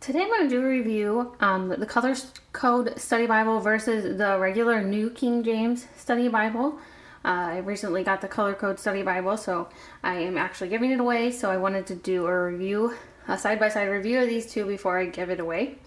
Today I'm going to do a review the Color Code Study Bible versus the regular New King James Study Bible. I recently got the Color Code Study Bible, so I am actually giving it away. So I wanted to do a review, a side-by-side review of these two before I give it away.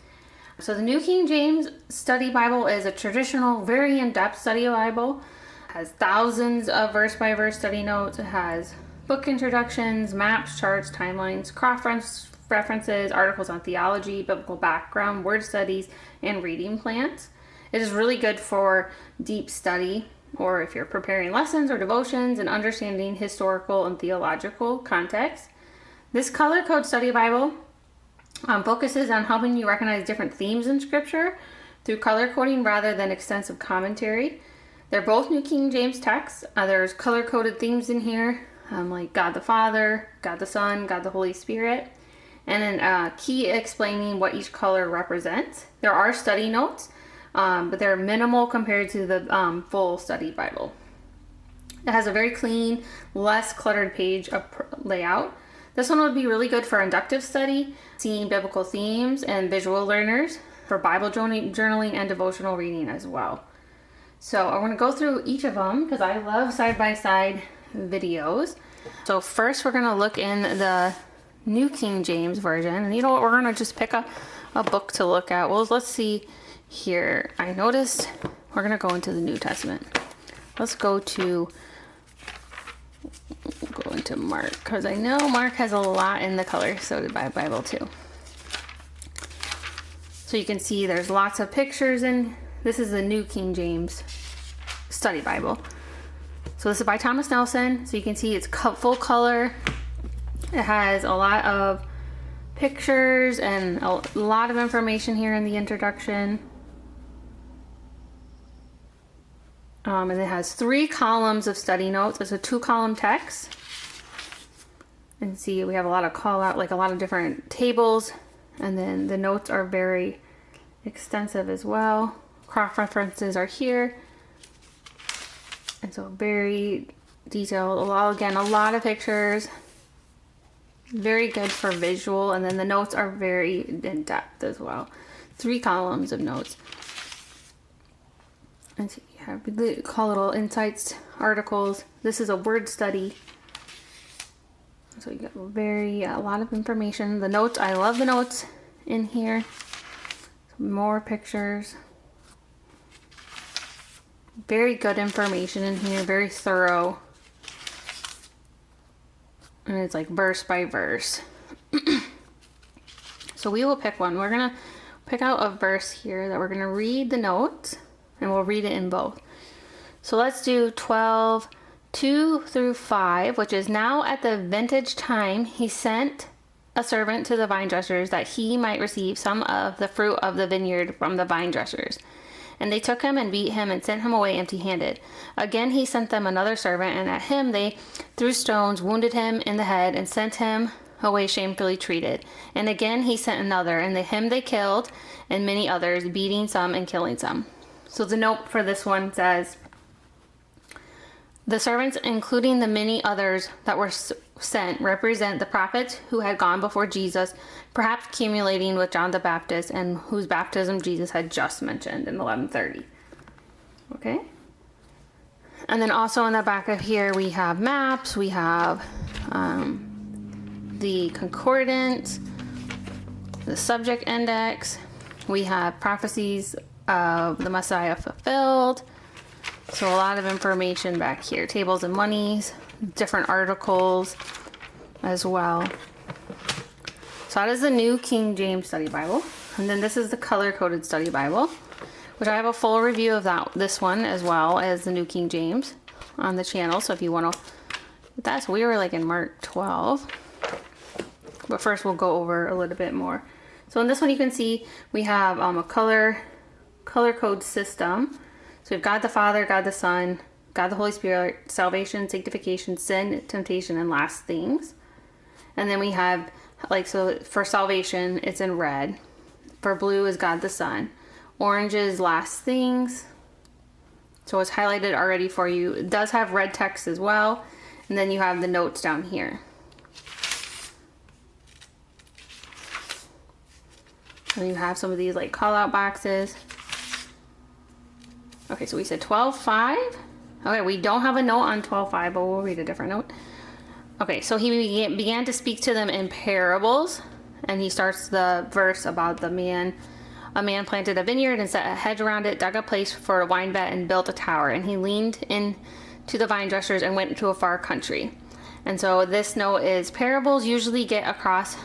So the New King James Study Bible is a traditional, very in-depth study Bible. It has thousands of verse-by-verse study notes. It has book introductions, maps, charts, timelines, cross-references, articles on theology, biblical background, word studies, and reading plans. It is really good for deep study, or if you're preparing lessons or devotions and understanding historical and theological context. This Color Code Study Bible focuses on helping you recognize different themes in Scripture through color coding rather than extensive commentary. They're both New King James texts. There's color-coded themes in here, like God the Father, God the Son, God the Holy Spirit, and then key explaining what each color represents. There are study notes, but they're minimal compared to the full study Bible. It has a very clean, less cluttered page layout. This one would be really good for inductive study, seeing biblical themes, and visual learners, for Bible journaling and devotional reading as well. So I want to go through each of them because I love side-by-side videos. So first we're going to look in the New King James Version. And you know what? We're going to just pick a book to look at. Well, let's see here. I noticed we're going to go into the New Testament. Let's go into Mark, because I know Mark has a lot in the Color Coded Bible too. So you can see there's lots of pictures in. This is the New King James Study Bible. So this is by Thomas Nelson. So you can see it's full color. It has a lot of pictures and a lot of information here in the introduction. And it has 3 columns of study notes. It's a 2-column text. And see, we have a lot of call out, like a lot of different tables. And then the notes are very extensive as well. Cross references are here. And so very detailed. A lot of pictures. Very good for visual. And then the notes are very in depth as well. 3 columns of notes. And so you have call little insights, articles. This is a word study. So you got a lot of information. The notes, I love the notes in here. Some more pictures. Very good information in here, very thorough. And it's like verse by verse. So we will pick one. We're going to pick out a verse here that we're going to read the notes, and we'll read it in both. So let's do 12:2-5, which is, now at the vintage time he sent a servant to the vine dressers that he might receive some of the fruit of the vineyard from the vine dressers. And they took him and beat him and sent him away empty-handed. Again he sent them another servant, and at him they threw stones, wounded him in the head, and sent him away shamefully treated. And again he sent another, and him they killed, and many others, beating some and killing some. So the note for this one says, the servants, including the many others that were sent, represent the prophets who had gone before Jesus, perhaps accumulating with John the Baptist, and whose baptism Jesus had just mentioned in 11:30. Okay? And then also in the back of here we have maps, we have the concordance, the subject index, we have prophecies of the Messiah fulfilled. So a lot of information back here. Tables and monies, different articles as well. So that is the New King James Study Bible. And then this is the Color Coded Study Bible, which I have a full review of this one as well as the New King James on the channel. So if you want to, we were like in Mark 12. But first we'll go over a little bit more. So in this one you can see we have a color code system. So we've God the Father, God the Son, God the Holy Spirit, salvation, sanctification, sin, temptation, and last things. And then we have, so for salvation, it's in red. For blue is God the Son. Orange is last things. So it's highlighted already for you. It does have red text as well. And then you have the notes down here. And you have some of these like call out boxes. Okay, so we said 12:5. Okay, we don't have a note on 12:5, but we'll read a different note. Okay, so he began to speak to them in parables, and he starts the verse about the man. A man planted a vineyard and set a hedge around it, dug a place for a wine vat, and built a tower. And he leaned in to the vine dressers and went to a far country. And so this note is parables usually get across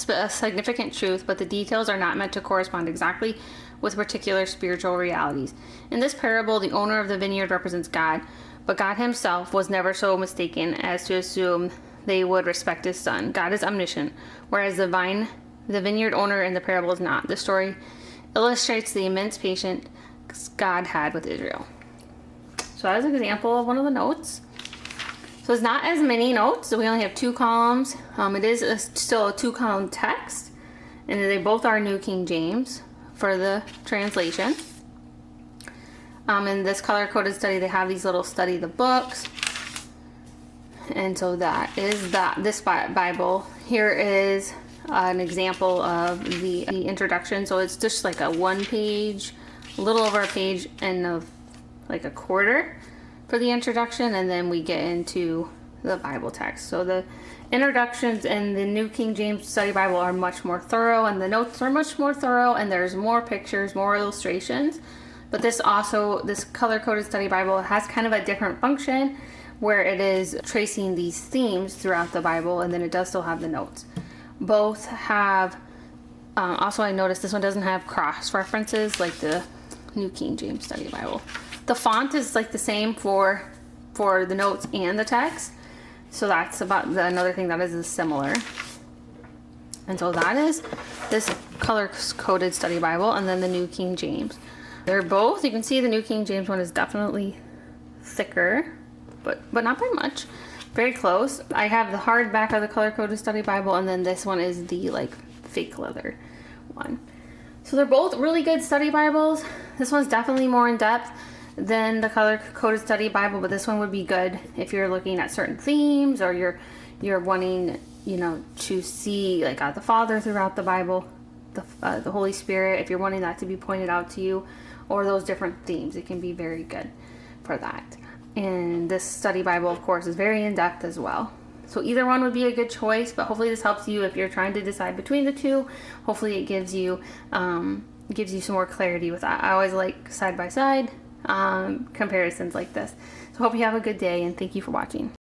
a significant truth, but the details are not meant to correspond exactly with particular spiritual realities. In this parable, the owner of the vineyard represents God, but God himself was never so mistaken as to assume they would respect his son. God is omniscient, whereas the vineyard owner in the parable is not. The story illustrates the immense patience God had with Israel. So that is an example of one of the notes. So it's not as many notes. So we only have 2 columns. It is still a 2-column text, and they both are New King James for the translation. In this color-coded study, they have these little study the books. And so that is this Bible. Here is an example of the introduction. So it's just like a 1-page, a little over a page and like a quarter for the introduction, and then we get into the Bible text. So the introductions in the New King James Study Bible are much more thorough, and the notes are much more thorough, and there's more pictures, more illustrations. But this color-coded study Bible has kind of a different function where it is tracing these themes throughout the Bible, and then it does still have the notes. Both have, also I noticed this one doesn't have cross references like the New King James Study Bible. The font is like the same for the notes and the text. So that's about another thing that is similar. And so that is this color-coded study Bible, and then the New King James. They're both, you can see the New King James one is definitely thicker, but not by much. Very close. I have the hardback of the color-coded study Bible, and then this one is the like fake leather one. So they're both really good study Bibles. This one's definitely more in depth than the color-coded study Bible, but this one would be good if you're looking at certain themes, or you're wanting, to see like God the Father throughout the Bible, the Holy Spirit, if you're wanting that to be pointed out to you, or those different themes. It can be very good for that. And this study Bible, of course, is very in-depth as well. So either one would be a good choice, but hopefully this helps you if you're trying to decide between the two. Hopefully it gives you some more clarity with that. I always like side-by-side comparisons like this. So hope you have a good day, and thank you for watching.